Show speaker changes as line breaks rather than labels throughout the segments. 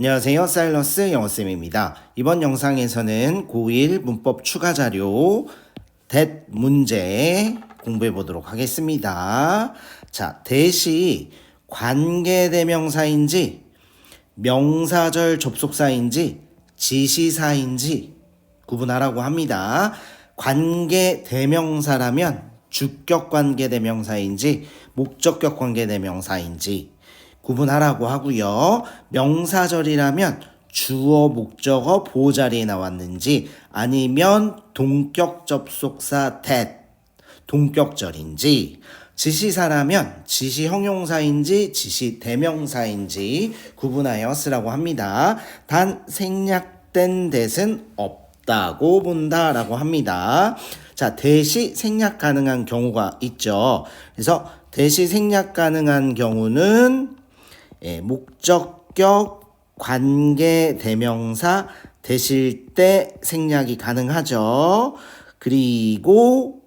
안녕하세요. 사일러스 영어쌤입니다. 이번 영상에서는 고1 문법 추가 자료 that 문제 공부해 보도록 하겠습니다. 자, that이 관계대명사인지 명사절 접속사인지 지시사인지 구분하라고 합니다. 관계대명사라면 주격관계대명사인지 목적격관계대명사인지 구분하라고 하고요. 명사절이라면 주어, 목적어, 보호자리에 나왔는지 아니면 동격 접속사 that, 동격절인지 지시사라면 지시 형용사인지 지시 대명사인지 구분하여 쓰라고 합니다. 단 생략된 that은 없다고 본다라고 합니다. 자, that이 생략 가능한 경우가 있죠. 그래서 that이 생략 가능한 경우는 목적격 관계 대명사 that일 때 생략이 가능하죠. 그리고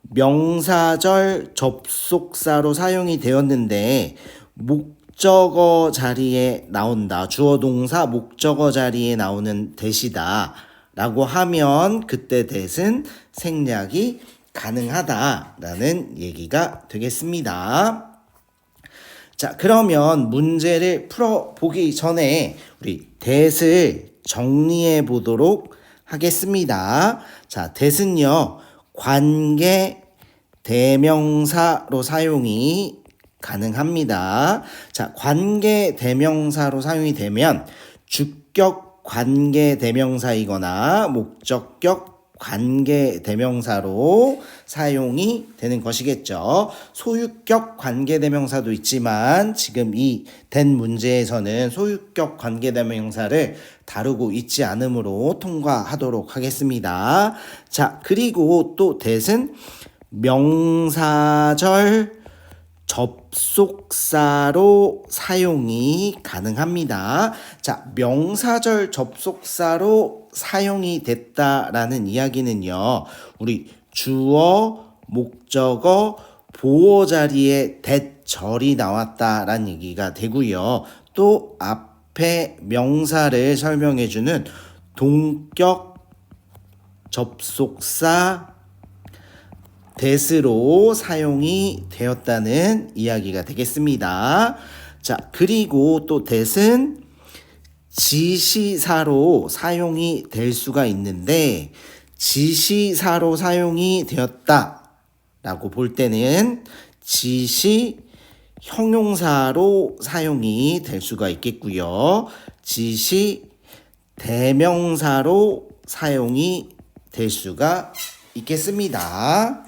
명사절 접속사로 사용이 되었는데 목적어 자리에 나온다. 주어 동사 목적어 자리에 나오는 that이다 라고 하면 그때 that은 생략이 가능하다라는 얘기가 되겠습니다. 자, 그러면 문제를 풀어보기 전에 우리 that을 정리해 보도록 하겠습니다. 자, that은요, 관계 대명사로 사용이 가능합니다. 자, 관계 대명사로 사용이 되면 주격 관계 대명사이거나 목적격 관계 대명사로 사용이 되는 것이겠죠. 소유격 관계 대명사도 있지만 지금 이 that 문제에서는 소유격 관계 대명사를 다루고 있지 않으므로 통과하도록 하겠습니다. 자, 그리고 또 that은 명사절 접속사로 사용이 가능합니다. 자, 명사절 접속사로 사용이 됐다라는 이야기는요, 우리 주어, 목적어, 보호 자리에 that 절이 나왔다라는 얘기가 되고요. 또 앞에 명사를 설명해주는 동격 접속사 that으로 사용이 되었다는 이야기가 되겠습니다. 자, 그리고 또 that은 지시사로 사용이 될 수가 있는데 지시사로 사용이 되었다라고 볼 때는 지시 형용사로 사용이 될 수가 있겠고요. 지시 대명사로 사용이 될 수가 있겠습니다.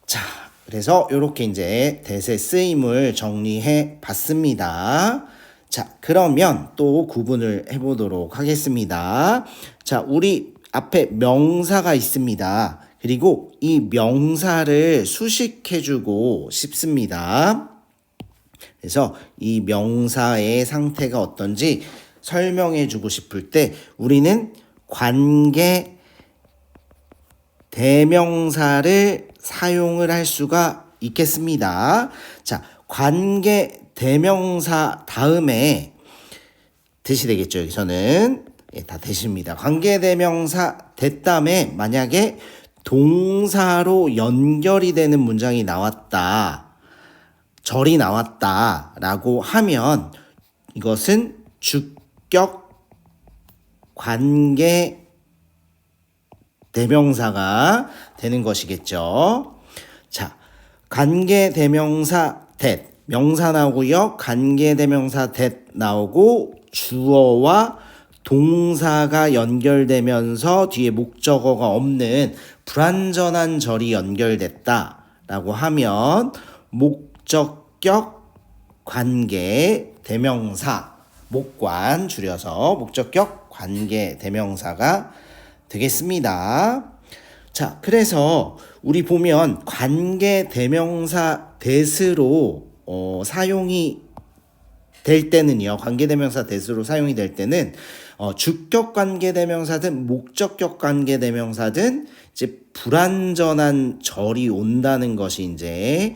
자, 그래서 이렇게 이제 that의 쓰임을 정리해 봤습니다. 자, 그러면 또 구분을 해보도록 하겠습니다. 자, 우리 앞에 명사가 있습니다. 그리고 이 명사를 수식해주고 싶습니다. 그래서 이 명사의 상태가 어떤지 설명해주고 싶을 때 우리는 관계 대명사를 사용을 할 수가 있겠습니다. 자, 관계 대명사 다음에 that이 되겠죠. 여기서는 다 that입니다. 관계 대명사 that 다음에 만약에 동사로 연결이 되는 문장이 나왔다, 절이 나왔다 라고 하면 이것은 주격 관계 대명사가 되는 것이겠죠. 자, 관계 대명사 that 명사 나오고요. 관계 대명사 that 나오고 주어와 동사가 연결되면서 뒤에 목적어가 없는 불완전한 절이 연결됐다라고 하면 목적격 관계 대명사, 목관 줄여서 목적격 관계 대명사가 되겠습니다. 자, 그래서 우리 보면 관계 대명사 that으로 사용이 될 때는요, 관계 대명사 that으로 사용이 될 때는 주격 관계 대명사든 목적격 관계 대명사든 이제 불완전한 절이 온다는 것이 이제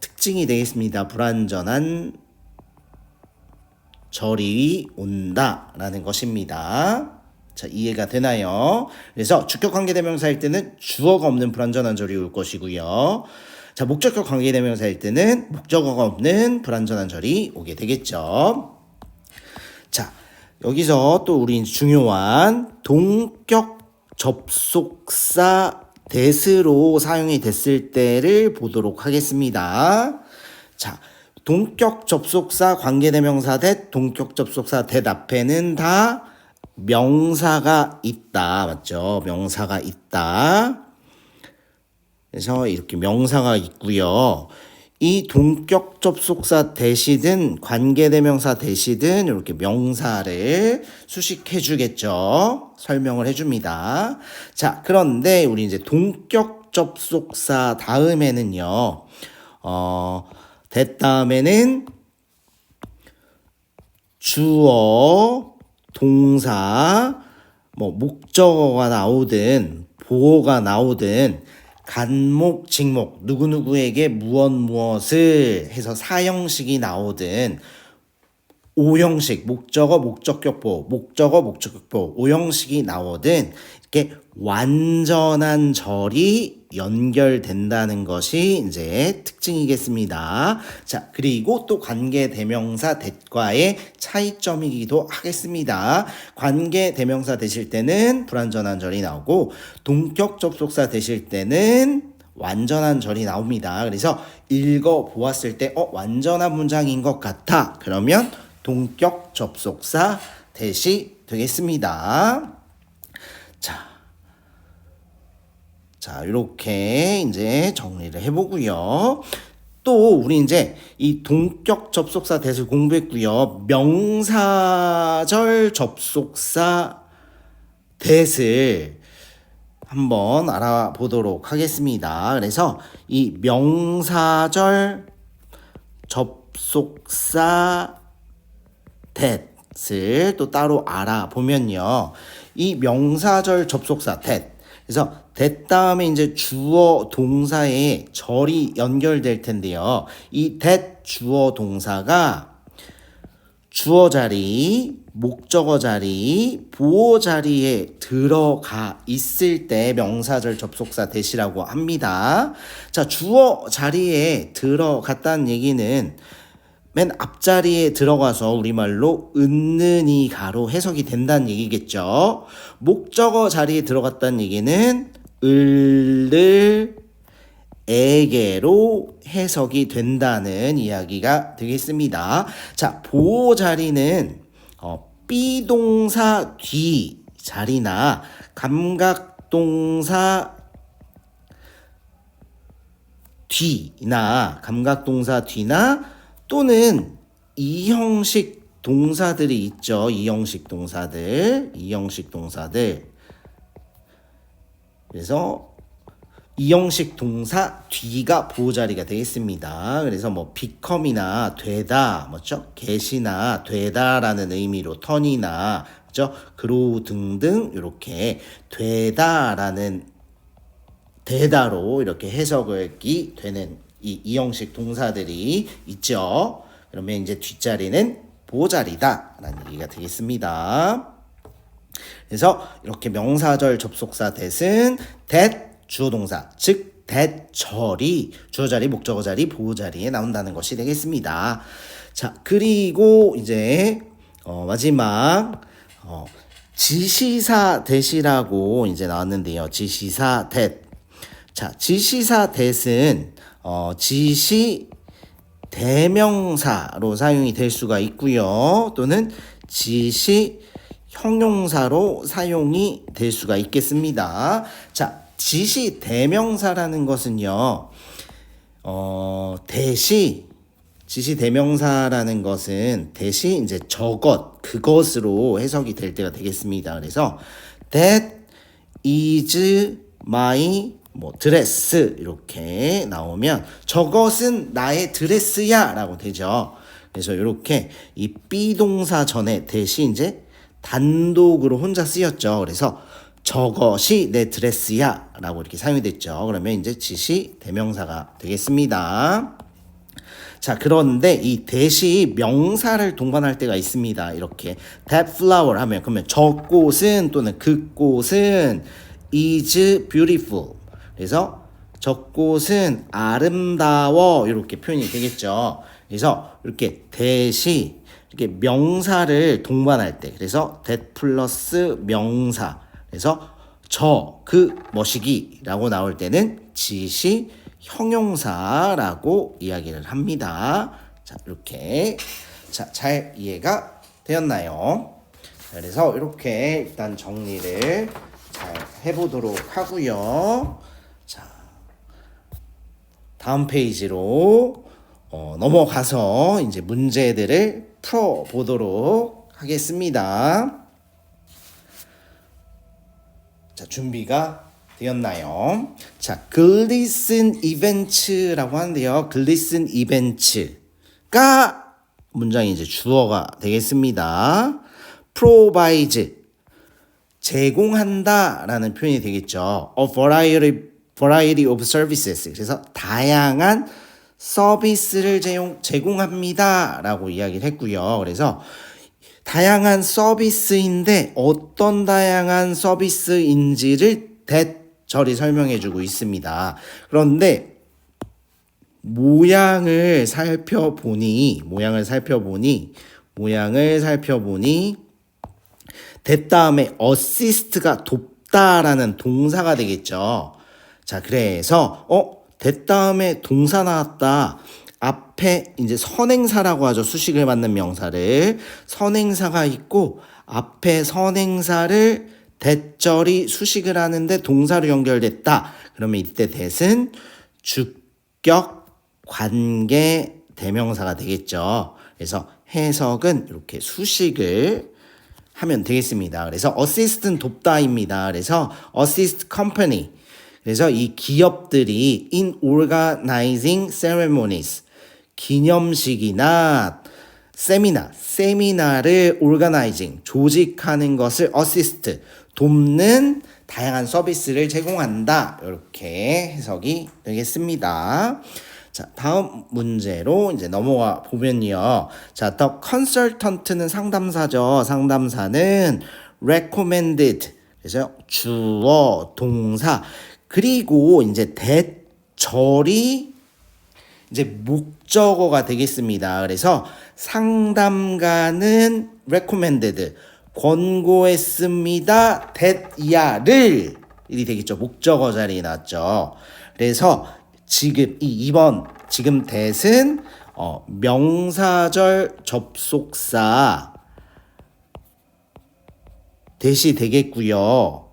특징이 되겠습니다. 불완전한 절이 온다라는 것입니다. 자, 이해가 되나요? 그래서 주격 관계대명사일 때는 주어가 없는 불완전한 절이 올 것이고요. 자, 목적격 관계대명사일 때는 목적어가 없는 불완전한 절이 오게 되겠죠. 자, 여기서 또 우리 중요한 동격 접속사 that으로 사용이 됐을 때를 보도록 하겠습니다. 자, 동격 접속사 관계대명사 that, 동격 접속사 that 앞에는 다 명사가 있다. 맞죠? 명사가 있다. 그래서 이렇게 명사가 있고요. 이 동격 접속사 that이든 관계대명사 that이든 이렇게 명사를 수식해 주겠죠. 설명을 해 줍니다. 자, 그런데 우리 이제 동격 접속사 다음에는요. that 다음에는 주어, 동사, 뭐 목적어가 나오든 보어가 나오든 간목, 직목, 누구누구에게 무엇을 해서 사형식이 나오든 오형식, 목적어, 목적격보, 목적어, 목적격보, 오형식이 나오든 이렇게 완전한 절이 연결된다는 것이 이제 특징이겠습니다. 자, 그리고 또 관계대명사 that과의 차이점이기도 하겠습니다. 관계대명사 되실 때는 불완전한 절이 나오고 동격 접속사 되실 때는 완전한 절이 나옵니다. 그래서 읽어보았을 때 완전한 문장인 것 같아. 그러면 동격 접속사 that이 되겠습니다. 자, 이렇게 이제 정리를 해보고요. 또 우리 이제 이 동격 접속사 that을 공부했고요. 명사절 접속사 that을 한번 알아보도록 하겠습니다. 그래서 이 명사절 접속사 that을 또 따로 알아보면요. 이 명사절 접속사 that. 그래서 that 다음에 이제 주어 동사에 절이 연결될 텐데요. 이 that 주어 동사가 주어 자리, 목적어 자리, 보어 자리에 들어가 있을 때 명사절 접속사 that이라고 합니다. 자, 주어 자리에 들어갔다는 얘기는 맨 앞자리에 들어가서 우리말로 은는이가로 해석이 된다는 얘기겠죠. 목적어 자리에 들어갔다는 얘기는 을을 에게로 해석이 된다는 이야기가 되겠습니다. 자, 보호 자리는 비동사 뒤 자리나 감각동사 뒤나 또는 이형식 동사들이 있죠. 이형식 동사들. 그래서 이형식 동사 뒤가 보호자리가 되겠습니다. 그래서 뭐 become이나 되다, 뭐죠? get이나 되다라는 의미로 turn이나 그죠? grow 등등 이렇게 되다라는 되다로 이렇게 해석이 되는 이 이형식 동사들이 있죠. 그러면 이제 뒷자리는 보자리다라는 얘기가 되겠습니다. 그래서 이렇게 명사절 접속사 that은 that 주어 동사, 즉 that 절이 주어 자리, 목적어 자리, 보호 자리에 나온다는 것이 되겠습니다. 자, 그리고 이제 마지막 지시사 that이라고 이제 나왔는데요. 지시사 that. 자, 지시사 that은 지시 대명사로 사용이 될 수가 있고요. 또는 지시 형용사로 사용이 될 수가 있겠습니다. 자, 지시 대명사라는 것은요. 지시 대명사라는 것은 대시 이제 그것으로 해석이 될 때가 되겠습니다. 그래서 that is my 드레스 이렇게 나오면 저것은 나의 드레스야 라고 되죠. 그래서 이렇게 이 비동사 전에 that이 이제 단독으로 혼자 쓰였죠. 그래서 저것이 내 드레스야 라고 이렇게 사용이 됐죠. 그러면 이제 지시 대명사가 되겠습니다. 자, 그런데 이 that이 명사를 동반할 때가 있습니다. 이렇게 that flower 하면 그러면 저꽃은 또는 그꽃은 is beautiful. 그래서 저꽃은 아름다워 이렇게 표현이 되겠죠. 그래서 이렇게 that이 이렇게 명사를 동반할 때 그래서 that 플러스 명사 그래서 그 뭐시기라고 나올 때는 지시 형용사라고 이야기를 합니다. 자, 이렇게 잘 이해가 되었나요? 그래서 이렇게 일단 정리를 잘 해보도록 하고요. 자, 다음 페이지로 넘어가서 이제 문제들을 풀어보도록 하겠습니다. 자, 준비가 되었나요? 자, glisten events라고 하는데요. glisten events가 문장이 이제 주어가 되겠습니다. provide 제공한다라는 표현이 되겠죠. A variety of services. 그래서 다양한 서비스를 제공합니다라고 이야기를 했고요. 그래서 다양한 서비스인데 어떤 다양한 서비스인지를 대절이 설명해주고 있습니다. 그런데 모양을 살펴보니 that 다음에 assist가 돕다라는 동사가 되겠죠. 자, 그래서 that 다음에 동사 나왔다. 앞에 이제 선행사라고 하죠. 수식을 받는 명사를. 선행사가 있고 앞에 선행사를 대절이 수식을 하는데 동사로 연결됐다. 그러면 이때 that은 주격 관계 대명사가 되겠죠. 그래서 해석은 이렇게 수식을 하면 되겠습니다. 그래서 assist는 돕다입니다. 그래서 assist company. 그래서 이 기업들이 in organizing ceremonies 기념식이나 세미나를 organizing 조직하는 것을 assist 돕는 다양한 서비스를 제공한다. 이렇게 해석이 되겠습니다. 자, 다음 문제로 이제 넘어가 보면요. 자, the consultant는 상담사죠. 상담사는 recommended 그래서 주어, 동사 그리고 이제 대절이 이제 목적어가 되겠습니다. 그래서 상담가는 recommended 권고했습니다. that이야를 일이 되겠죠. 목적어 자리에 나왔죠. 그래서 지금 지금 that은 명사절 접속사 that이 되겠고요.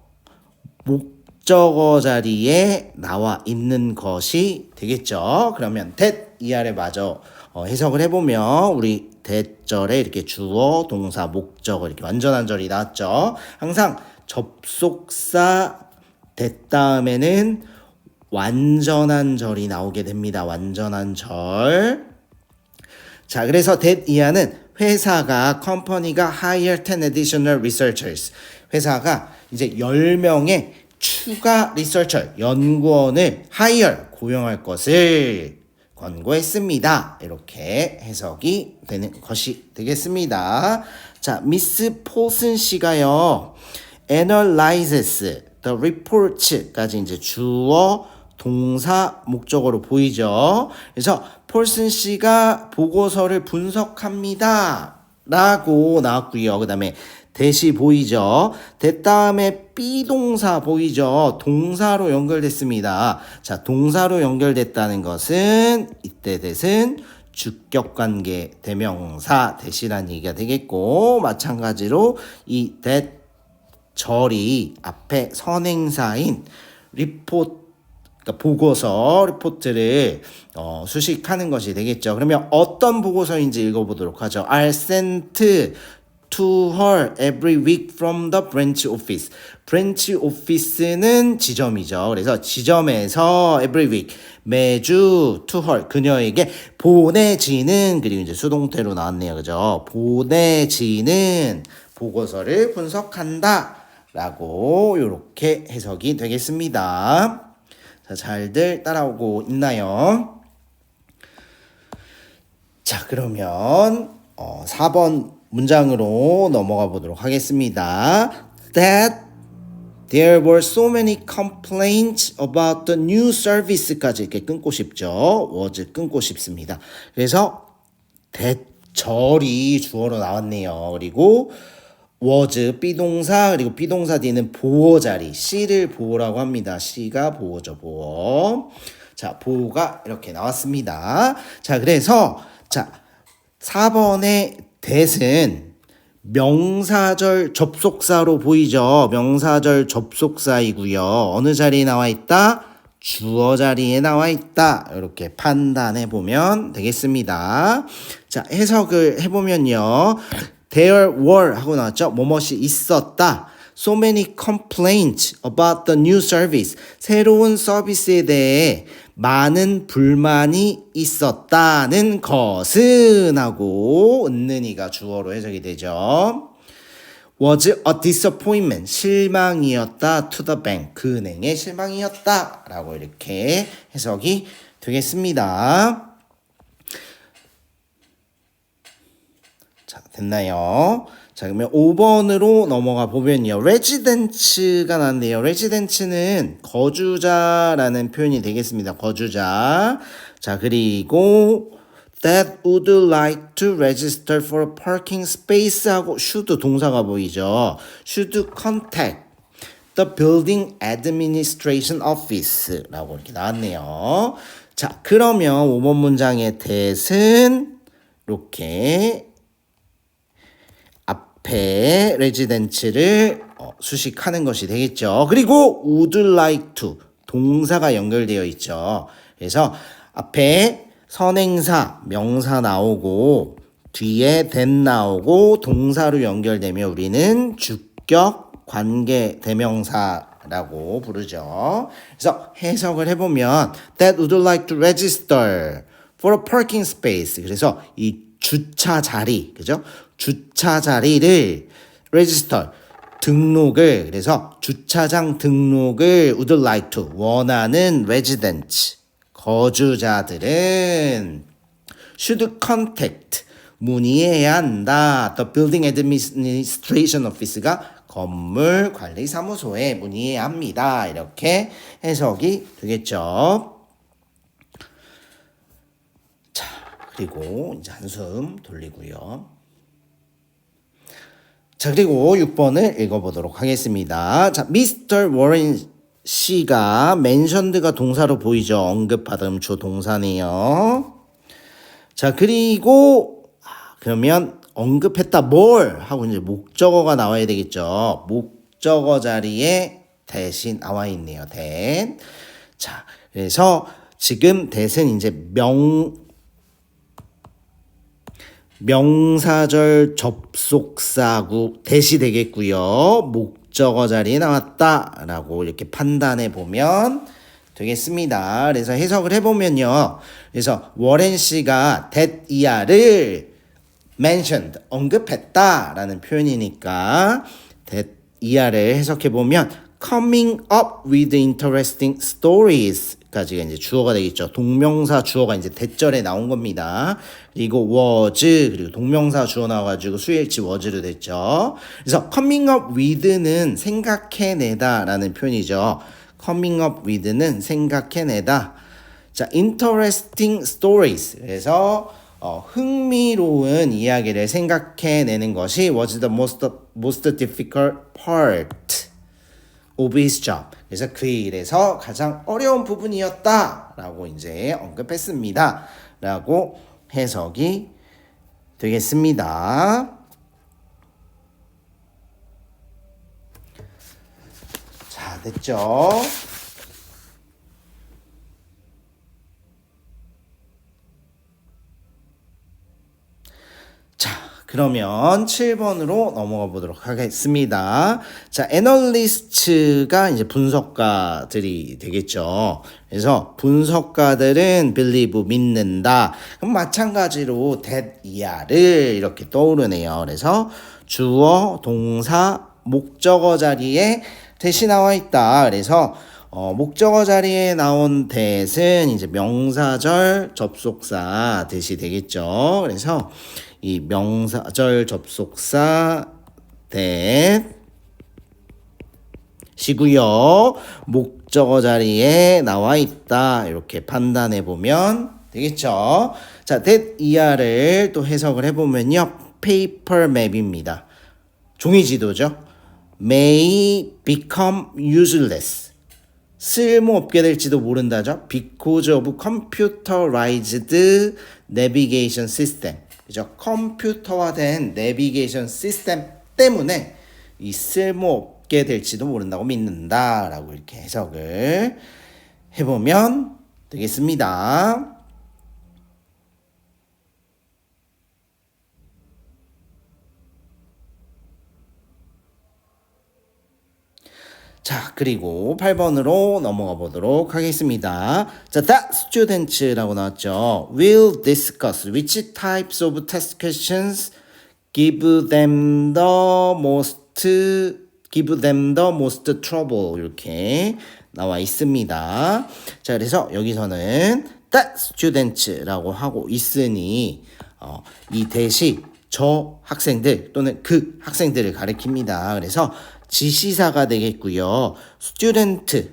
목적어 자리에 나와 있는 것이 되겠죠. 그러면 that 이하를 마저 해석을 해보면 우리 that절에 이렇게 주어, 동사, 목적어 이렇게 완전한 절이 나왔죠. 항상 접속사 that 다음에는 완전한 절이 나오게 됩니다. 완전한 절. 자, 그래서 that 이하는 회사가 컴퍼니가 hire 10 additional researchers. 회사가 이제 10명의 추가 리서처 연구원을 hire 고용할 것을 권고했습니다. 이렇게 해석이 되는 것이 되겠습니다. 자, 미스 폴슨 씨가요. analyzes the report까지 이제 주어, 동사, 목적어로 보이죠. 그래서 폴슨 씨가 보고서를 분석합니다. 라고 나왔고요. 그 다음에 that이 보이죠. that 다음에 비동사 보이죠. 동사로 연결됐습니다. 자, 동사로 연결됐다는 것은 이때 that은 주격관계 대명사 that이라는 얘기가 되겠고 마찬가지로 이 that 절이 앞에 선행사인 report 그러니까 보고서, 리포트를 수식하는 것이 되겠죠. 그러면 어떤 보고서인지 읽어보도록 하죠. are sent to her every week from the branch office. branch office는 지점이죠. 그래서 지점에서 every week 매주 to her 그녀에게 보내지는 그리고 이제 수동태로 나왔네요. 그죠? 보내지는 보고서를 분석한다 라고 이렇게 해석이 되겠습니다. 자, 잘들 따라오고 있나요? 자, 그러면 4번 문장으로 넘어가 보도록 하겠습니다. That there were so many complaints about the new service까지 이렇게 끊고 싶죠. was 끊고 싶습니다. 그래서 대절이 주어로 나왔네요. 그리고 was 비동사, 그리고 비동사 뒤에는 보어 자리, C를 보어라고 합니다. C가 보어죠, 보어. 자, 보어가 이렇게 나왔습니다. 자, 그래서 자, 4번의 that은 명사절 접속사로 보이죠. 명사절 접속사이고요. 어느 자리에 나와 있다? 주어 자리에 나와 있다. 이렇게 판단해 보면 되겠습니다. 자, 해석을 해보면요. There were 하고 나왔죠. 뭐뭇이 있었다. So many complaints about the new service. 새로운 서비스에 대해 많은 불만이 있었다는 것은 하고 은는이가 주어로 해석이 되죠. Was a disappointment. 실망이었다. To the bank. 그 은행의 실망이었다. 라고 이렇게 해석이 되겠습니다. 자, 됐나요? 자, 그러면 5번으로 넘어가 보면요. residence가 나왔는데요. residence는 거주자라는 표현이 되겠습니다. 거주자. 자, 그리고 that would like to register for a parking space 하고 should 동사가 보이죠. should contact the building administration office 라고 이렇게 나왔네요. 자, 그러면 5번 문장의 that은 이렇게 앞에 residence를 수식하는 것이 되겠죠. 그리고 would like to 동사가 연결되어 있죠. 그래서 앞에 선행사, 명사 나오고 뒤에 that 나오고 동사로 연결되면 우리는 주격 관계 대명사라고 부르죠. 그래서 해석을 해보면 that would like to register for a parking space. 그래서 이 주차 자리, 그죠? 주차 자리를 register 등록을 그래서 주차장 등록을 would like to 원하는 residents 거주자들은 should contact 문의해야 한다. The building administration office가 건물 관리 사무소에 문의해야 합니다. 이렇게 해석이 되겠죠. 자, 그리고 이제 한숨 돌리고요. 자, 그리고 6번을 읽어보도록 하겠습니다. 자, Mr. Warren 씨가 mentioned가 동사로 보이죠. 언급하다 주 동사네요. 자, 그리고 그러면 언급했다 뭘 하고 이제 목적어가 나와야 되겠죠. 목적어 자리에 that이 나와 있네요. that. 자, 그래서 지금 that은 이제 명사절 접속사구 that이 되겠고요. 목적어 자리에 나왔다라고 이렇게 판단해 보면 되겠습니다. 그래서 해석을 해보면요. 그래서 워렌 씨가 that 이하를 mentioned 언급했다라는 표현이니까 that 이하를 해석해 보면 coming up with interesting stories 까지가 이제 주어가 되겠죠. 동명사 주어가 이제 대절에 나온 겁니다. 그리고 was 그리고 동명사 주어 나와가지고 수일치 was로 됐죠. 그래서 coming up with는 생각해내다라는 표현이죠. coming up with는 생각해내다. 자, interesting stories. 그래서 흥미로운 이야기를 생각해내는 것이 was the most difficult part of his job. 그래서 그 일에서 가장 어려운 부분이었다라고 이제 언급했습니다. 라고 해석이 되겠습니다. 자, 됐죠? 자, 그러면 7번으로 넘어가 보도록 하겠습니다. 자, 애널리스트가 이제 분석가들이 되겠죠. 그래서 분석가들은 believe 믿는다. 그럼 마찬가지로 that 이하를 이렇게 떠오르네요. 그래서 주어, 동사, 목적어 자리에 that이 나와 있다. 그래서 목적어 자리에 나온 that은 이제 명사절 접속사 that이 되겠죠. 그래서 이 명사절 접속사 that 시고요. 목적어 자리에 나와 있다. 이렇게 판단해 보면 되겠죠. 자, that 이하를 또 해석을 해보면요. paper map입니다. 종이지도죠. may become useless. 쓸모없게 될지도 모른다죠. because of computerized navigation system. 그죠? 컴퓨터화된 내비게이션 시스템 때문에 이 쓸모없게 될지도 모른다고 믿는다라고 이렇게 해석을 해보면 되겠습니다. 자, 그리고 8번으로 넘어가 보도록 하겠습니다. 자, that students라고 나왔죠. will discuss which types of test questions give them the most trouble 이렇게 나와 있습니다. 자, 그래서 여기서는 that students라고 하고 있으니 이 대시 저 학생들 또는 그 학생들을 가리킵니다. 그래서 지시사가 되겠고요. student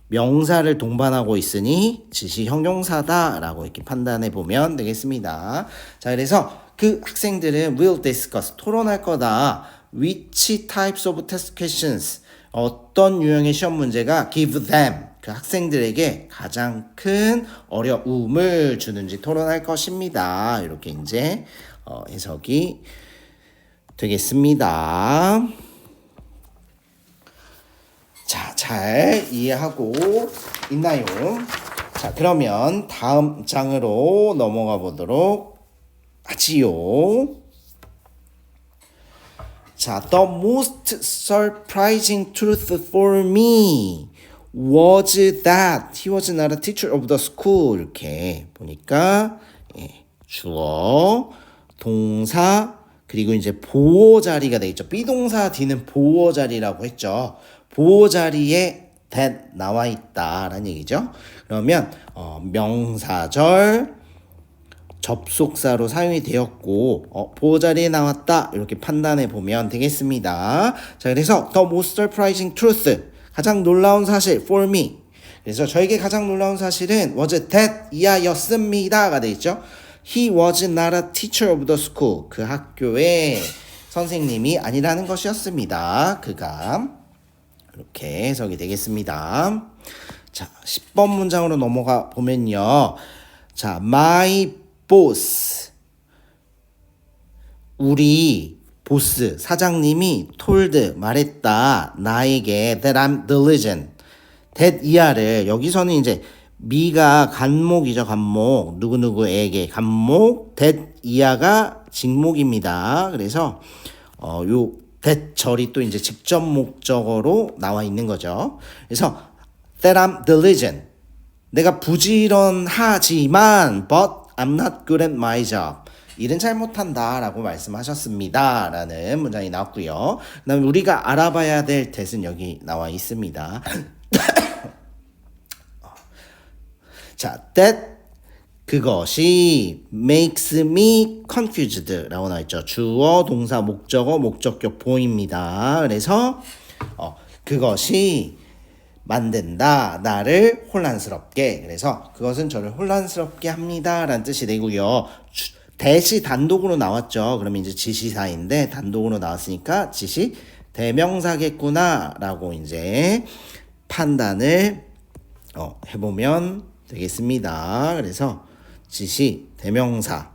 명사를 동반하고 있으니 지시 형용사다라고 이렇게 판단해 보면 되겠습니다. 자, 그래서 그 학생들은 will discuss 토론할 거다. which types of test questions 어떤 유형의 시험 문제가 give them 그 학생들에게 가장 큰 어려움을 주는지 토론할 것입니다. 이렇게 이제 해석이 되겠습니다. 자, 잘 이해하고 있나요? 자, 그러면 다음 장으로 넘어가 보도록 하지요. 자, the most surprising truth for me was that he was not a teacher of the school. 이렇게 보니까 주어, 동사, 그리고 이제 보호 자리가 되겠죠. 비동사 뒤는 보호 자리라고 했죠. 보호 자리에 that 나와 있다라는 얘기죠. 그러면 명사절 접속사로 사용이 되었고 보호 자리에 나왔다 이렇게 판단해 보면 되겠습니다. 자, 그래서 the most surprising truth 가장 놀라운 사실 for me 그래서 저에게 가장 놀라운 사실은 was that 이하였습니다가 되겠죠. He was not a teacher of the school 그 학교의 선생님이 아니라는 것이었습니다. 그가 이렇게 해석이 되겠습니다. 자, 10번 문장으로 넘어가 보면요. 자, my boss 우리 보스 사장님이 told 말했다 나에게 that I'm diligent that 이하를 여기서는 이제 미가 간목이죠. 간목 누구누구에게 간목 that 이하가 직목입니다. 그래서 요 that 절이 또 이제 직접 목적어로 나와 있는 거죠. 그래서 that I'm diligent 내가 부지런하지만 but I'm not good at my job 일은 잘 못한다 라고 말씀하셨습니다 라는 문장이 나왔고요. 그 다음에 우리가 알아봐야 될 that은 여기 나와 있습니다. 자, that 그것이 makes me confused 라고 나와있죠. 주어, 동사, 목적어, 목적격 보입니다. 그래서 그것이 만든다 나를 혼란스럽게 그래서 그것은 저를 혼란스럽게 합니다 라는 뜻이 되고요. 대시 단독으로 나왔죠. 그러면 이제 지시사인데 단독으로 나왔으니까 지시 대명사겠구나 라고 이제 판단을 해보면 되겠습니다. 그래서 지시 대명사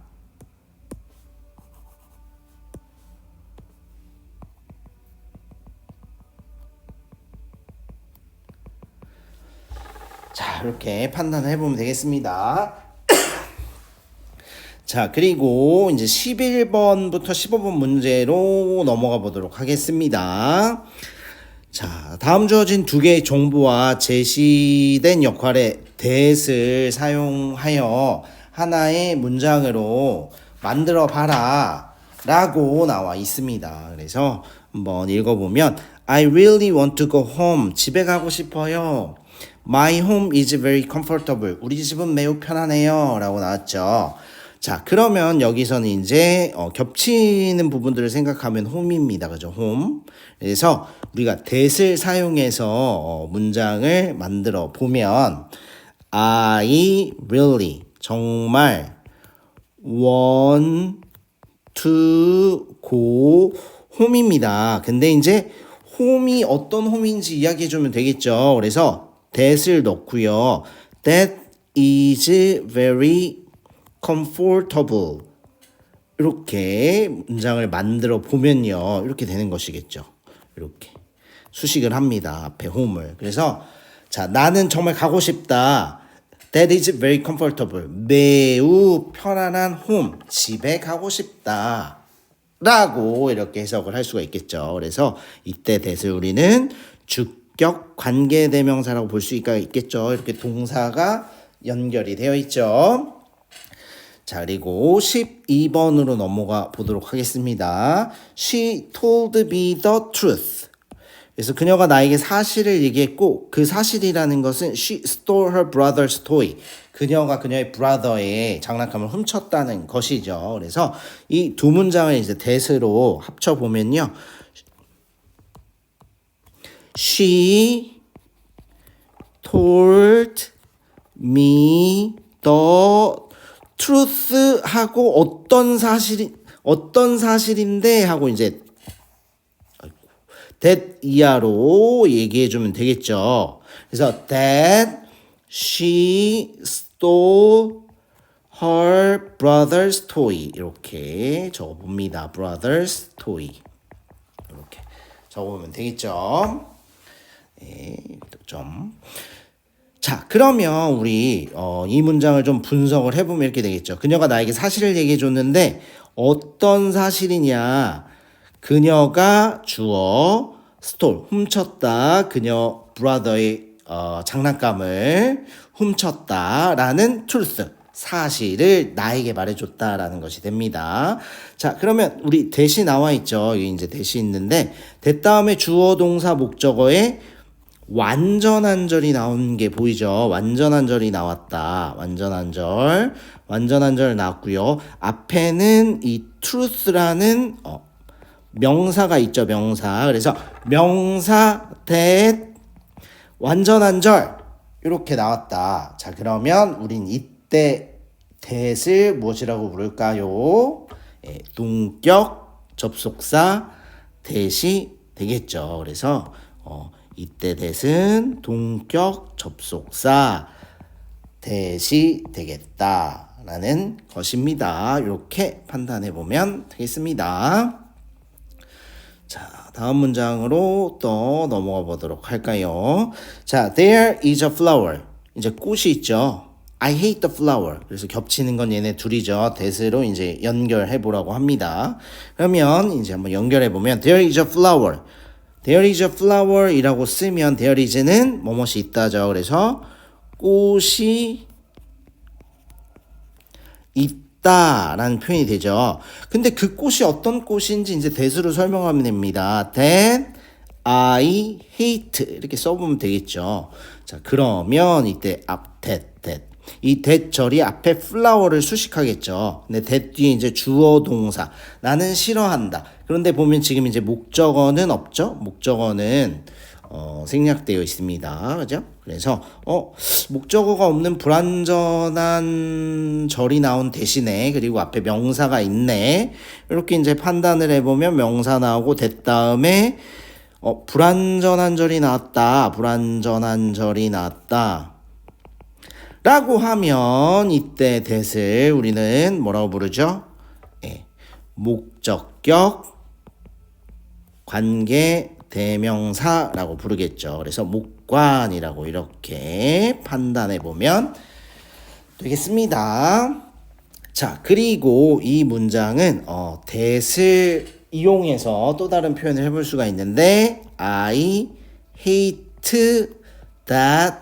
자, 이렇게 판단을 해보면 되겠습니다. 자, 그리고 이제 11번부터 15번 문제로 넘어가 보도록 하겠습니다. 자, 다음 주어진 두 개의 정보와 제시된 역할의 that을 사용하여 하나의 문장으로 만들어 봐라 라고 나와 있습니다. 그래서 한번 읽어보면 I really want to go home. 집에 가고 싶어요. My home is very comfortable. 우리 집은 매우 편하네요. 라고 나왔죠. 자, 그러면 여기서는 이제 겹치는 부분들을 생각하면 home입니다. 그죠? home. 그래서 우리가 that을 사용해서 문장을 만들어 보면 I really 정말 want to go home입니다. 근데 이제 home이 어떤 home인지 이야기해 주면 되겠죠. 그래서 that을 넣고요. That is very comfortable. 이렇게 문장을 만들어 보면요. 이렇게 되는 것이겠죠. 이렇게 수식을 합니다. 앞에 home을. 그래서 자, 나는 정말 가고 싶다. That is very comfortable. 매우 편안한 home. 집에 가고 싶다. 라고 이렇게 해석을 할 수가 있겠죠. 그래서 이때 that을 우리는 주격 관계대명사라고 볼 수가 있겠죠. 이렇게 동사가 연결이 되어 있죠. 자, 그리고 12번으로 넘어가 보도록 하겠습니다. She told me the truth. 그래서 그녀가 나에게 사실을 얘기했고 그 사실이라는 것은 she stole her brother's toy. 그녀가 그녀의 brother의 장난감을 훔쳤다는 것이죠. 그래서 이 두 문장을 이제 that으로 합쳐 보면요. She told me the truth 하고 어떤 사실인데 하고 이제 that 이하로 얘기해 주면 되겠죠. 그래서 that she stole her brother's toy 이렇게 적어봅니다. brother's toy 이렇게 적어보면 되겠죠. 네, 점. 자, 그러면 우리 이 문장을 좀 분석을 해보면 이렇게 되겠죠. 그녀가 나에게 사실을 얘기해 줬는데 어떤 사실이냐. 그녀가 주어 stole 훔쳤다. 그녀 brother의 장난감을 훔쳤다라는 truth 사실을 나에게 말해줬다라는 것이 됩니다. 자, 그러면 우리 that이 나와 있죠. 여기 이제 that이 있는데 that 다음에 주어 동사 목적어에 완전한 절이 나온 게 보이죠. 완전한 절이 나왔다. 완전한 절 나왔고요. 앞에는 이 truth라는 명사가 있죠. 명사. 그래서 명사 that 완전한 절 이렇게 나왔다. 자, 그러면 우린 이때 that을 무엇이라고 부를까요? 동격 접속사 that이 되겠죠. 그래서 이때 that은 동격 접속사 that이 되겠다라는 것입니다. 이렇게 판단해 보면 되겠습니다. 자, 다음 문장으로 또 넘어가 보도록 할까요? 자, there is a flower. 이제 꽃이 있죠. I hate the flower. 그래서 겹치는 건 얘네 둘이죠. that으로 이제 연결해 보라고 합니다. 그러면 이제 한번 연결해 보면 there is a flower. There is a flower 이라고 쓰면 there is는 뭐뭇이 있다죠. 그래서 꽃이 있다라는 표현이 되죠. 근데 그 꽃이 어떤 꽃인지 이제 that으로 설명하면 됩니다. That I hate 이렇게 써보면 되겠죠. 자, 그러면 이때 that 이 that 절이 앞에 flower를 수식하겠죠. 근데 that 뒤에 이제 주어 동사 나는 싫어한다. 그런데 보면 지금 이제 목적어는 없죠. 목적어는 생략되어 있습니다. 그죠? 그래서 목적어가 없는 불완전한 절이 나온 대신에 그리고 앞에 명사가 있네. 이렇게 이제 판단을 해보면 명사 나오고 that 다음에 불완전한 절이 나왔다. 불완전한 절이 나왔다. 라고 하면 이때 that을 우리는 뭐라고 부르죠? 목적격 관계 대명사라고 부르겠죠. 그래서 목관이라고 이렇게 판단해 보면 되겠습니다. 자, 그리고 이 문장은 that을 이용해서 또 다른 표현을 해볼 수가 있는데 I hate that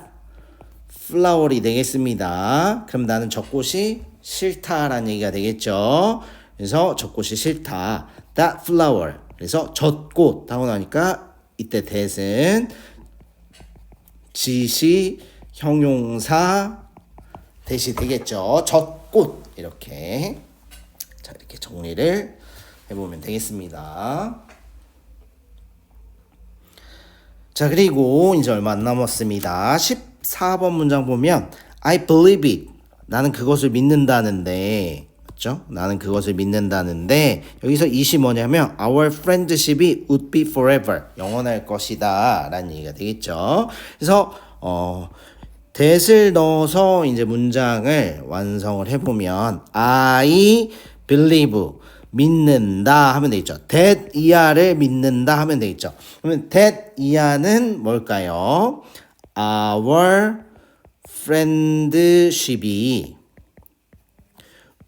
flower이 되겠습니다. 그럼 나는 저 꽃이 싫다라는 얘기가 되겠죠. 그래서 저 꽃이 싫다. That flower. 그래서 젖꽃 하고 나니까 이때 that은 짓이 형용사 대시 되겠죠. 젖꽃 이렇게 자 이렇게 정리를 해보면 되겠습니다. 자 그리고 이제 얼마 안 남았습니다. 14번 문장 보면 I believe it. 나는 그것을 믿는다는데 맞죠? 나는 그것을 믿는다는데 여기서 이시 뭐냐면 Our friendship이 would be forever. 영원할 것이다 라는 얘기가 되겠죠. 그래서 that을 넣어서 이제 문장을 완성을 해보면 I believe 믿는다 하면 되겠죠. that 이하를 믿는다 하면 되겠죠. 그러면 that 이하는 뭘까요? Our friendship이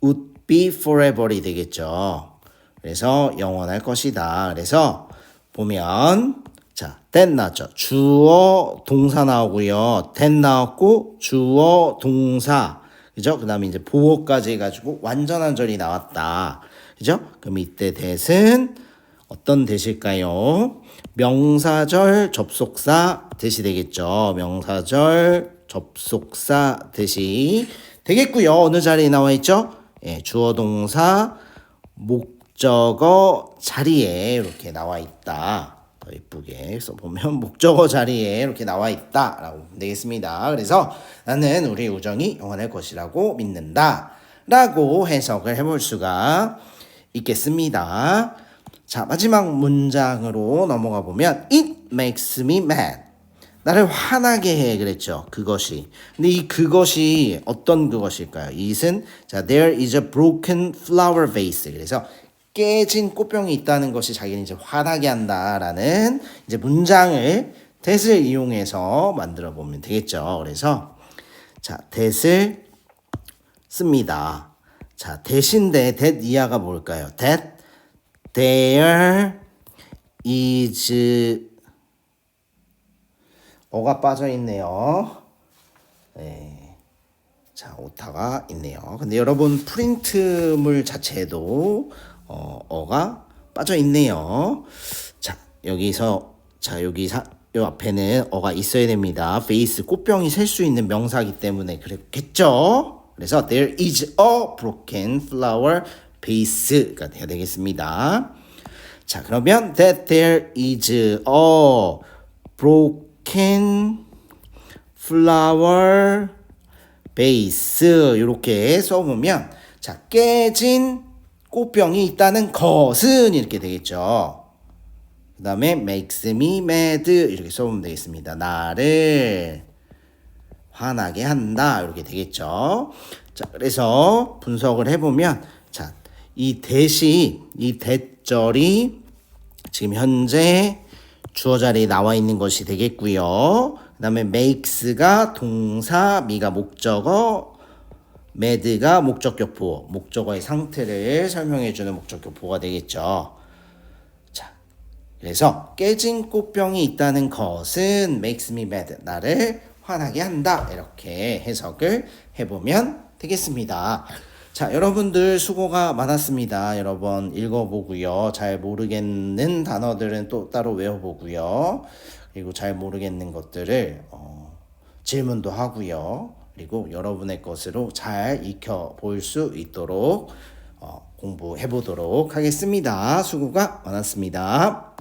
would be forever이 되겠죠. 그래서 영원할 것이다. 그래서 보면 자, that 나왔죠. 주어 동사 나오고요. that 나왔고 주어 동사 그죠? 그 다음에 이제 보어까지 해가지고 완전한 절이 나왔다. 그죠? 그럼 이때 that은 어떤 that일까요? 명사절 접속사 that이 되겠죠. 명사절 접속사 that이 되겠고요. 어느 자리에 나와 있죠? 예, 주어 동사 목적어 자리에 이렇게 나와 있다. 더 예쁘게 써보면 목적어 자리에 이렇게 나와 있다 라고 보면 되겠습니다. 그래서 나는 우리 우정이 영원할 것이라고 믿는다 라고 해석을 해볼 수가 있겠습니다. 자 마지막 문장으로 넘어가 보면 It makes me mad. 나를 화나게 해 그랬죠. 그것이. 근데 이 그것이 어떤 그것일까요? it은 자 there is a broken flower vase. 그래서 깨진 꽃병이 있다는 것이 자기는 이제 화나게 한다라는 이제 문장을 that을 이용해서 만들어 보면 되겠죠. 그래서 자 that을 씁니다. 자 that인데 that 이하가 뭘까요? that there is 어가 빠져 있네요. 네. 자, 오타가 있네요. 근데 여러분 프린트물 자체에도 어가 빠져 있네요. 자, 여기서 자, 요 앞에는 어가 있어야 됩니다. 베이스 꽃병이 셀 수 있는 명사이기 때문에 그랬겠죠. 그래서 there is a broken flower vase가 돼야 되겠습니다. 자, 그러면 that there is a broken flower vase 이렇게 써보면 자 깨진 꽃병이 있다는 것은 이렇게 되겠죠. 그 다음에 makes me mad 이렇게 써보면 되겠습니다. 나를 화나게 한다 이렇게 되겠죠. 자 그래서 분석을 해보면 자 이 that절이 지금 현재 주어 자리에 나와 있는 것이 되겠고요. 그 다음에 makes가 동사, me가 목적어, mad가 목적격 보어, 목적어의 상태를 설명해주는 목적격 보어가 되겠죠. 자, 그래서 깨진 꽃병이 있다는 것은 makes me mad, 나를 화나게 한다. 이렇게 해석을 해보면 되겠습니다. 자, 여러분들 수고가 많았습니다. 여러 번 읽어보고요. 잘 모르겠는 단어들은 또 따로 외워보고요. 그리고 잘 모르겠는 것들을 질문도 하고요. 그리고 여러분의 것으로 잘 익혀볼 수 있도록 공부해보도록 하겠습니다. 수고가 많았습니다.